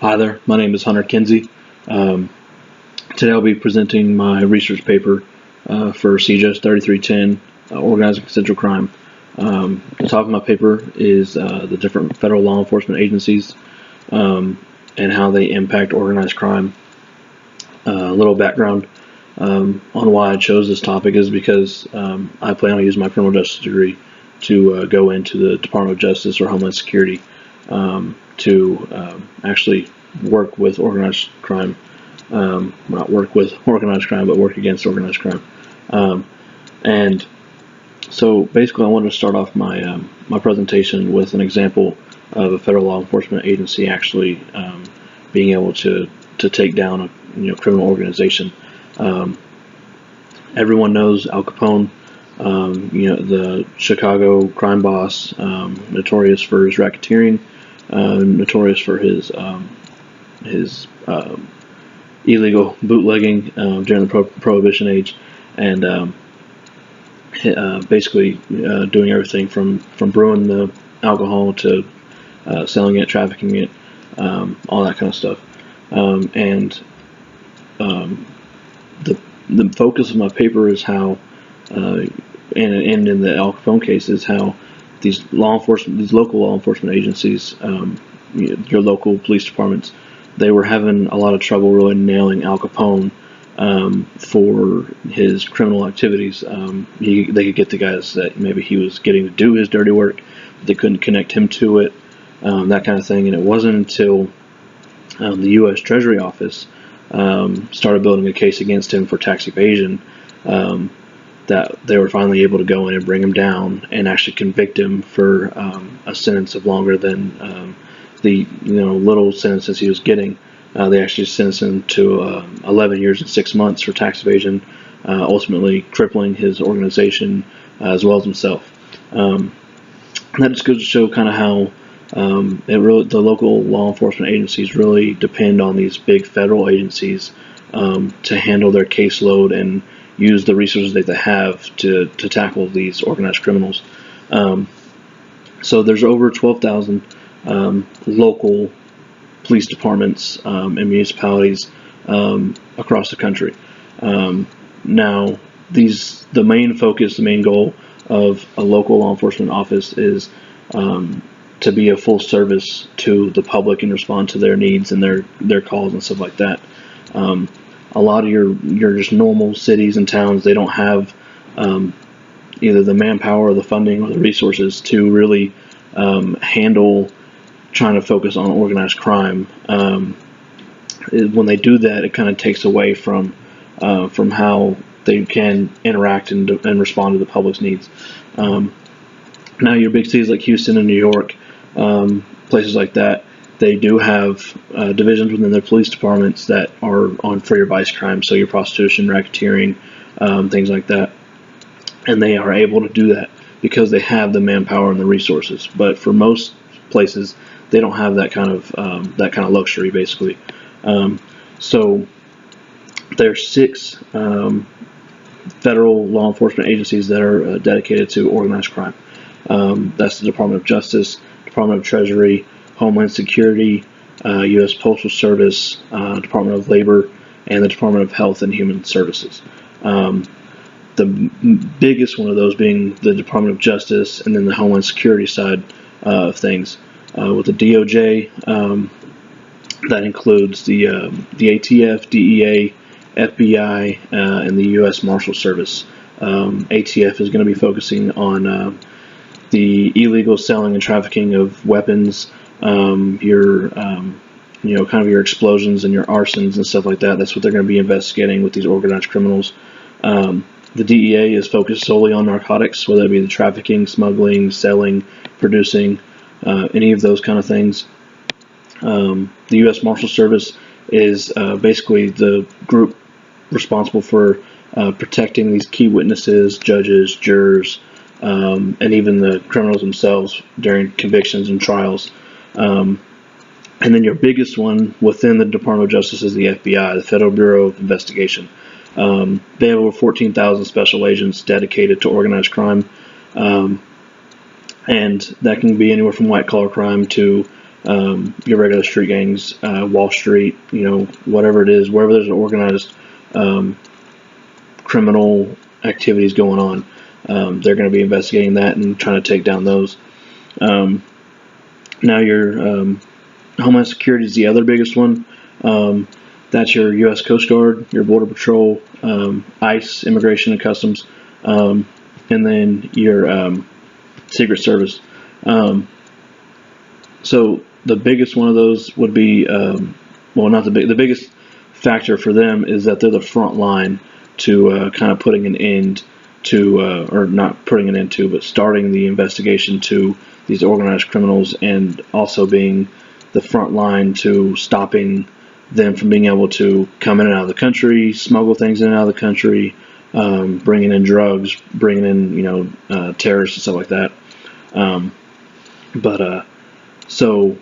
Hi there, my name is Hunter Kinsey. Today I'll be presenting my research paper for CJUS 3310, Organized and Consensual Crime. The topic of my paper is the different federal law enforcement agencies and how they impact organized crime. A little background on why I chose this topic is because I plan on using my criminal justice degree to go into the Department of Justice or Homeland Security to actually work with organized crime, not work with organized crime, but work against organized crime. And so basically I wanted to start off my my presentation with an example of a federal law enforcement agency actually being able to take down a criminal organization. Everyone knows Al Capone, the Chicago crime boss, notorious for his racketeering, notorious for his illegal bootlegging during the Prohibition age, and basically doing everything from brewing the alcohol to selling it, trafficking it, all that kind of stuff. The focus of my paper is how, and in the Al Capone case, is how these local law enforcement agencies, your local police departments, they were having a lot of trouble really nailing Al Capone for his criminal activities. They could get the guys that maybe he was getting to do his dirty work, but they couldn't connect him to it, that kind of thing. And it wasn't until the U.S. Treasury Office started building a case against him for tax evasion that they were finally able to go in and bring him down and actually convict him for a sentence of longer than the little sentences he was getting. They actually sentenced him to 11 years and 6 months for tax evasion, ultimately crippling his organization as well as himself. And that just goes to show kind of how the local law enforcement agencies really depend on these big federal agencies to handle their caseload and use the resources that they have to tackle these organized criminals. So there's over 12,000 local police departments and municipalities across the country. Now, the main goal of a local law enforcement office is to be a full service to the public and respond to their needs and their calls and stuff like that. A lot of your just normal cities and towns, they don't have either the manpower or the funding or the resources to really handle trying to focus on organized crime. When they do that, it kind of takes away from how they can interact and respond to the public's needs. Now, your big cities like Houston and New York, places like that, they do have divisions within their police departments that are on for your vice crimes, so your prostitution, racketeering, things like that. And they are able to do that because they have the manpower and the resources. But for most places, they don't have that kind of luxury, basically. So there's 6 federal law enforcement agencies that are dedicated to organized crime. That's the Department of Justice, Department of Treasury, Homeland Security, U.S. Postal Service, Department of Labor, and the Department of Health and Human Services. The biggest one of those being the Department of Justice, and then the Homeland Security side of things. With the DOJ, that includes the ATF, DEA, FBI, and the U.S. Marshal Service. ATF is going to be focusing on the illegal selling and trafficking of weapons, your your explosions and your arsons and stuff like that. That's what they're going to be investigating with these organized criminals. The DEA is focused solely on narcotics, whether it be the trafficking, smuggling, selling, producing, any of those kind of things. The U.S. Marshal Service is basically the group responsible for protecting these key witnesses, judges, jurors, and even the criminals themselves during convictions and trials. And then your biggest one within the Department of Justice is the FBI, the Federal Bureau of Investigation. They have over 14,000 special agents dedicated to organized crime, and that can be anywhere from white-collar crime to your regular street gangs, Wall Street, whatever it is, wherever there's an organized criminal activities going on, they're going to be investigating that and trying to take down those. Now your Homeland Security is the other biggest one. That's your U.S. Coast Guard, your Border Patrol, ICE, Immigration and Customs, and then your Secret Service. So the biggest one of those would be, the biggest factor for them is that they're the front line to kind of putting an end to, or not putting an end to, but starting the investigation to these organized criminals, and also being the front line to stopping them from being able to come in and out of the country, smuggle things in and out of the country, bringing in drugs, bringing in, terrorists and stuff like that. So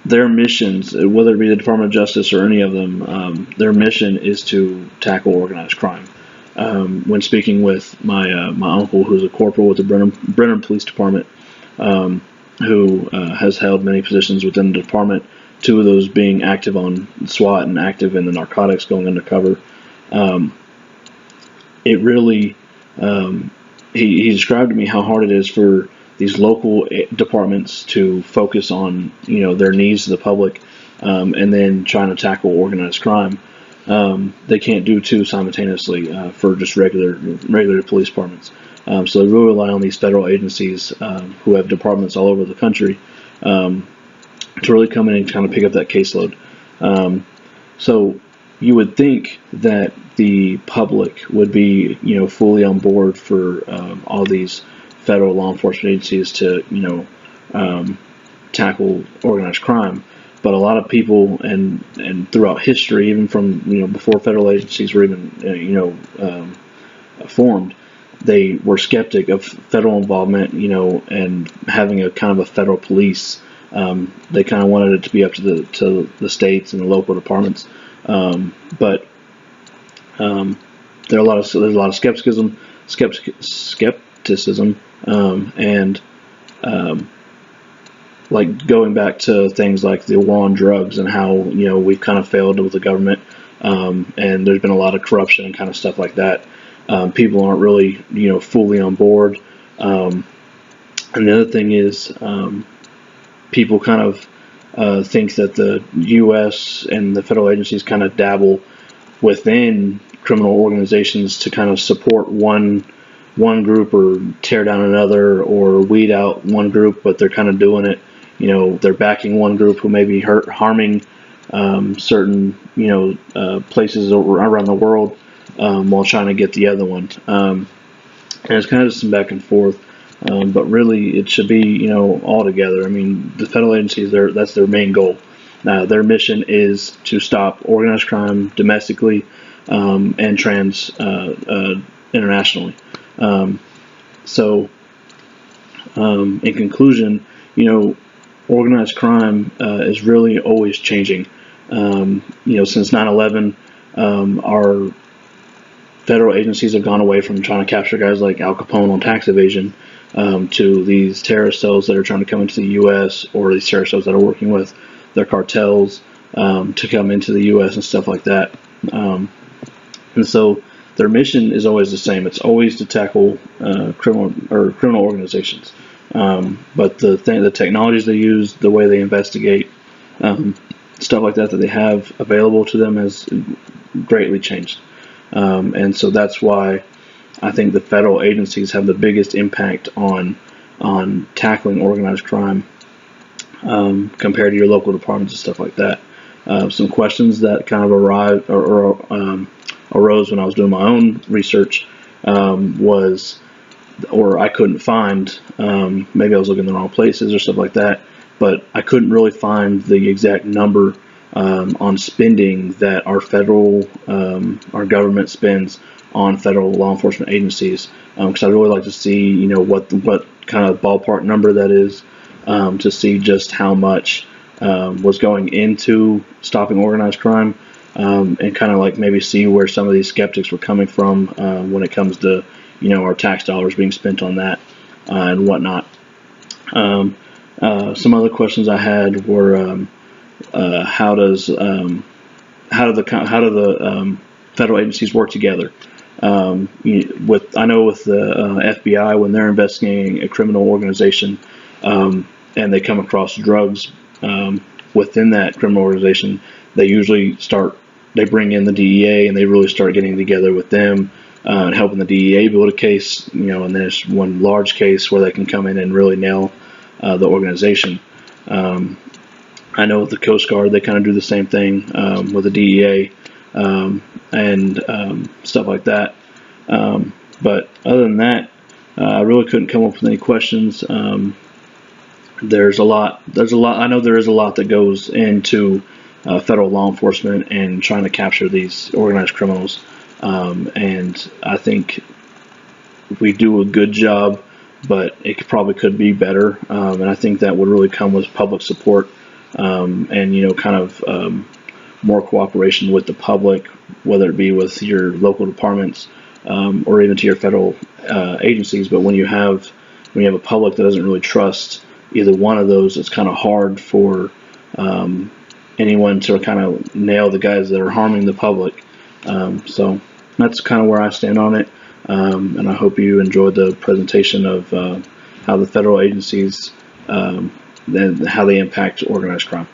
their missions, whether it be the Department of Justice or any of them, their mission is to tackle organized crime. When speaking with my uncle, who's a corporal with the Brenham Police Department, who has held many positions within the department, 2 of those being active on SWAT and active in the narcotics, going undercover. It really, he described to me how hard it is for these local departments to focus on, their needs to the public, and then trying to tackle organized crime. They can't do 2 simultaneously for just regular police departments. So they really rely on these federal agencies who have departments all over the country to really come in and kind of pick up that caseload. So you would think that the public would be, fully on board for all these federal law enforcement agencies to, tackle organized crime. But a lot of people, and throughout history, even from before federal agencies were even formed, they were skeptic of federal involvement, and having a kind of a federal police. They kind of wanted it to be up to the states and the local departments. But there's a lot of skepticism, and like going back to things like the war on drugs and how we've kind of failed with the government, and there's been a lot of corruption and kind of stuff like that. People aren't really fully on board. And the other thing is, people kind of think that the U.S. and the federal agencies kind of dabble within criminal organizations to kind of support one group or tear down another or weed out one group, but they're kind of doing it. They're backing one group who may be harming certain places around the world, while trying to get the other one. And it's kind of just some back and forth. But really, it should be, all together. I mean, the federal agencies, that's their main goal. Their mission is to stop organized crime domestically, and internationally. In conclusion, organized crime is really always changing. Since 9/11, our federal agencies have gone away from trying to capture guys like Al Capone on tax evasion, to these terrorist cells that are trying to come into the U.S., or these terrorist cells that are working with their cartels to come into the U.S. and stuff like that. And so their mission is always the same. It's always to tackle criminal organizations. But the technologies they use, the way they investigate, stuff like that they have available to them has greatly changed. And so that's why I think the federal agencies have the biggest impact on tackling organized crime, compared to your local departments and stuff like that. Some questions that kind of arose when I was doing my own research I couldn't find, maybe I was looking in the wrong places or stuff like that, but I couldn't really find the exact number on spending that our government spends on federal law enforcement agencies, because I'd really like to see, what kind of ballpark number that is, to see just how much was going into stopping organized crime, and kind of like maybe see where some of these skeptics were coming from when it comes to our tax dollars being spent on that and whatnot. Some other questions I had were how do the federal agencies work together? I know with the FBI, when they're investigating a criminal organization and they come across drugs within that criminal organization, they bring in the DEA and they really start getting together with them and helping the DEA build a case. And there's one large case where they can come in and really nail the organization. I know with the Coast Guard, they kind of do the same thing with the DEA and stuff like that. But other than that, I really couldn't come up with any questions. There's a lot. I know there is a lot that goes into federal law enforcement and trying to capture these organized criminals. And I think we do a good job, but it probably could be better. And I think that would really come with public support and kind of more cooperation with the public, whether it be with your local departments or even to your federal agencies. But when you have a public that doesn't really trust either one of those, it's kind of hard for anyone to kind of nail the guys that are harming the public. So that's kind of where I stand on it. And I hope you enjoyed the presentation of how the federal agencies, how they impact organized crime.